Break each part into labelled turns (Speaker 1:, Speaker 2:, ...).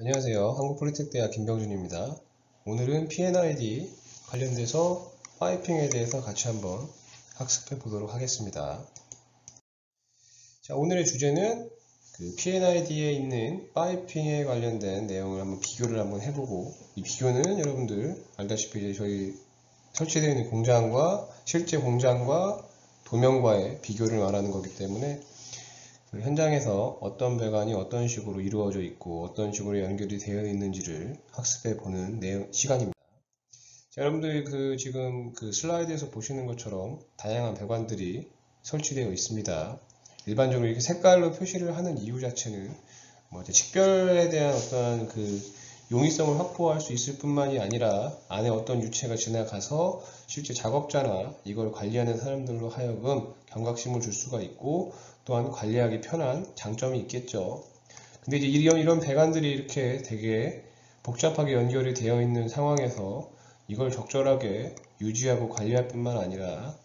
Speaker 1: 안녕하세요. 한국폴리텍대학 김병준입니다. 오늘은 P&ID 관련돼서 파이핑에 대해서 같이 한번 학습해 보도록 하겠습니다. 자, 오늘의 주제는 그 P&ID에 있는 파이핑에 관련된 내용을 한번 비교를 한번 해보고, 이 비교는 여러분들 알다시피 이제 저희 설치되어 있는 공장과 실제 공장과 도면과의 비교를 말하는 거기 때문에 현장에서 어떤 배관이 어떤 식으로 이루어져 있고 어떤 식으로 연결이 되어 있는지를 학습해 보는 시간입니다. 자, 여러분들이 지금 슬라이드에서 보시는 것처럼 다양한 배관들이 설치되어 있습니다. 일반적으로 이렇게 색깔로 표시를 하는 이유 자체는 식별에 대한 어떤 용이성을 확보할 수 있을 뿐만이 아니라 안에 어떤 유체가 지나가서 실제 작업자나 이걸 관리하는 사람들로 하여금 경각심을 줄 수가 있고, 또한 관리하기 편한 장점이 있겠죠. 근데 이제 이런 배관들이 이렇게 되게 복잡하게 연결이 되어 있는 상황에서 이걸 적절하게 유지하고 관리할 뿐만 아니라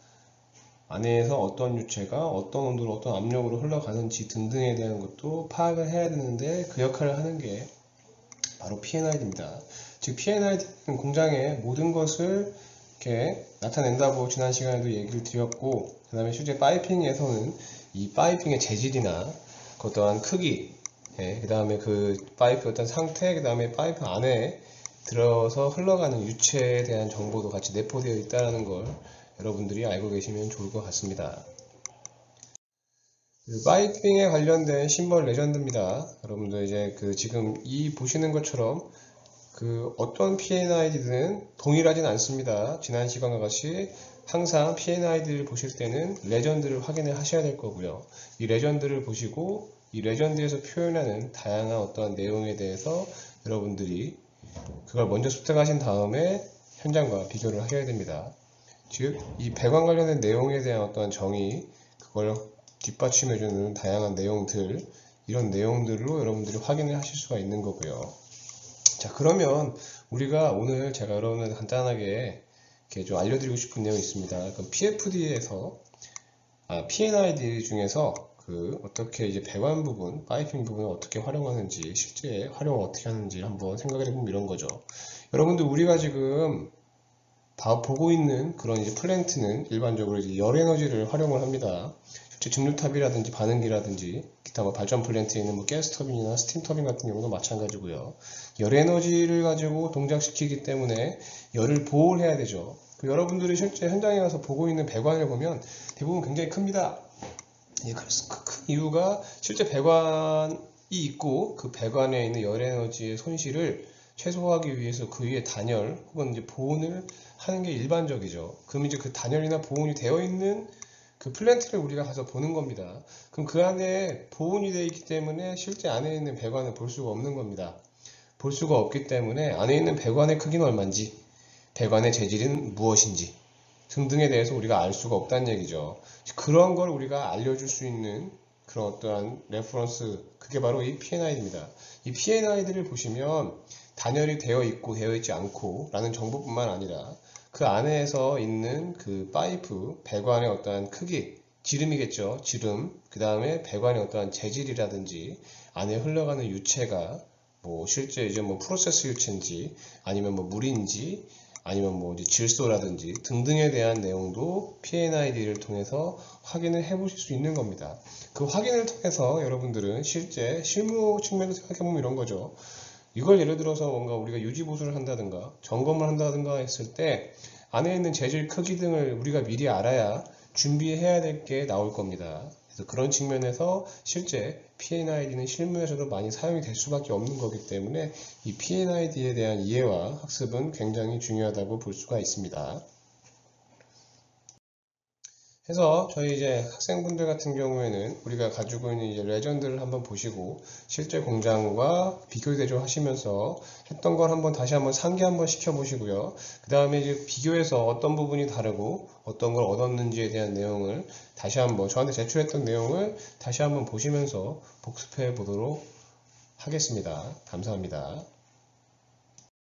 Speaker 1: 안에서 어떤 유체가 어떤 온도로 어떤 압력으로 흘러가는지 등등에 대한 것도 파악을 해야 되는데, 그 역할을 하는 게 바로 P&ID입니다. 즉 P&ID는 공장의 모든 것을 이렇게 나타낸다고 지난 시간에도 얘기를 드렸고, 그 다음에 실제 파이핑에서는 이 파이핑의 재질이나 그 어떠한 크기, 그 다음에 그 파이프 어떤 상태, 그 다음에 파이프 안에 들어서 흘러가는 유체에 대한 정보도 같이 내포되어 있다는 걸 여러분들이 알고 계시면 좋을 것 같습니다. 파이핑에 관련된 심벌 레전드입니다. 여러분들 이제 지금 이 보시는 것처럼 어떤 P&ID든 동일하진 않습니다. 지난 시간과 같이 항상 P&ID를 보실 때는 레전드를 확인을 하셔야 될 거고요. 이 레전드를 보시고 이 레전드에서 표현하는 다양한 어떤 내용에 대해서 여러분들이 그걸 먼저 습득하신 다음에 현장과 비교를 하셔야 됩니다. 즉, 이 배관 관련된 내용에 대한 어떤 정의, 그걸 뒷받침해주는 다양한 내용들, 이런 내용들로 여러분들이 확인을 하실 수가 있는 거고요. 자, 그러면 우리가 오늘 제가 여러분들 간단하게 이렇게 좀 알려드리고 싶은 내용이 있습니다. PFD에서 P&ID 중에서 어떻게 이제 배관 부분, 파이핑 부분을 어떻게 활용하는지, 실제 활용을 어떻게 하는지 한번 생각을 해보면 이런 거죠. 여러분들 우리가 지금 보고 있는 그런 이제 플랜트는 일반적으로 이제 열 에너지를 활용을 합니다. 실제 증류탑이라든지 반응기라든지 기타 발전 플랜트에 있는 가스터빈이나 스팀터빈 같은 경우도 마찬가지고요. 열 에너지를 가지고 동작시키기 때문에 열을 보호를 해야 되죠. 여러분들이 실제 현장에 가서 보고 있는 배관을 보면 대부분 굉장히 큽니다. 그래서 그 큰 이유가 실제 배관이 있고 그 배관에 있는 열 에너지의 손실을 최소화하기 위해서 그 위에 단열 혹은 이제 보온을 하는 게 일반적이죠. 그럼 이제 그 단열이나 보온이 되어 있는 그 플랜트를 우리가 가서 보는 겁니다. 그럼 그 안에 보온이 되어 있기 때문에 실제 안에 있는 배관을 볼 수가 없는 겁니다. 볼 수가 없기 때문에 안에 있는 배관의 크기는 얼마인지, 배관의 재질은 무엇인지 등등에 대해서 우리가 알 수가 없다는 얘기죠. 그런 걸 우리가 알려줄 수 있는 그런 어떠한 레퍼런스, 그게 바로 이 P&ID입니다. 이 P&ID를 보시면 단열이 되어 있고 되어 있지 않고 라는 정보뿐만 아니라 그 안에서 있는 그 파이프, 배관의 어떠한 크기, 지름이겠죠. 지름. 그 다음에 배관의 어떠한 재질이라든지 안에 흘러가는 유체가 실제 이제 프로세스 유체인지 아니면 물인지 아니면 이제 질소라든지 등등에 대한 내용도 P&ID를 통해서 확인을 해 보실 수 있는 겁니다. 그 확인을 통해서 여러분들은 실제 실무 측면에서 생각해보면 이런 거죠. 이걸 예를 들어서 뭔가 우리가 유지보수를 한다든가 점검을 한다든가 했을 때 안에 있는 재질 크기 등을 우리가 미리 알아야 준비해야 될 게 나올 겁니다. 그래서 그런 측면에서 실제 P&ID는 실무에서도 많이 사용이 될 수밖에 없는 거기 때문에 이 P&ID에 대한 이해와 학습은 굉장히 중요하다고 볼 수가 있습니다. 그래서 저희 이제 학생분들 같은 경우에는 우리가 가지고 있는 이제 레전드를 한번 보시고 실제 공장과 비교 대조하시면서 했던 걸 한번 다시 한번 상기 한번 시켜 보시고요. 그 다음에 이제 비교해서 어떤 부분이 다르고 어떤 걸 얻었는지에 대한 내용을 다시 한번 저한테 제출했던 내용을 다시 한번 보시면서 복습해 보도록 하겠습니다. 감사합니다.